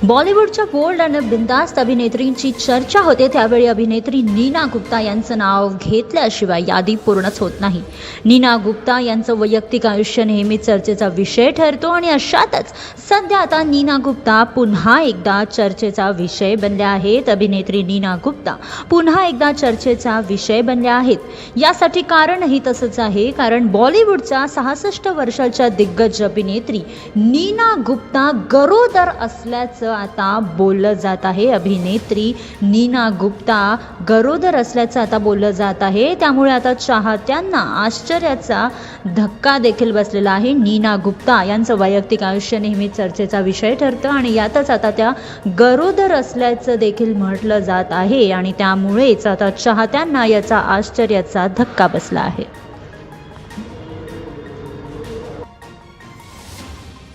बॉलिवूडच्या bold आणि बिनधास्त अभिनेत्रींची चर्चा होते त्यावेळी अभिनेत्री नीना गुप्ता यांचं नाव घेतल्याशिवाय यादी पूर्णच होत नाही. नीना गुप्ता यांचं वैयक्तिक आयुष्य नेहमी चर्चेचा विषय ठरतो आणि अशातच सध्या आता नीना गुप्ता पुन्हा एकदा चर्चेचा विषय बनल्या आहेत. अभिनेत्री नीना गुप्ता पुन्हा एकदा चर्चेचा विषय बनल्या आहेत. यासाठी कारणही तसंच आहे, कारण बॉलिवूडच्या 66 वर्षाच्या दिग्गज अभिनेत्री नीना गुप्ता गरोदर असल्याचं आता बोललं जात आहे. अभिनेत्री नीना गुप्ता गरोदर असल्याचं आता बोललं जात आहे. त्यामुळे आता चाहत्यांना आश्चर्याचा धक्का देखील बसलेला आहे. नीना गुप्ता यांचं वैयक्तिक आयुष्य नेहमी चर्चेचा विषय ठरतं आणि यातच आता त्या गरोदर असल्याचं देखील म्हटलं जात आहे आणि त्यामुळेच आता चाहत्यांना याचा आश्चर्याचा धक्का बसला आहे.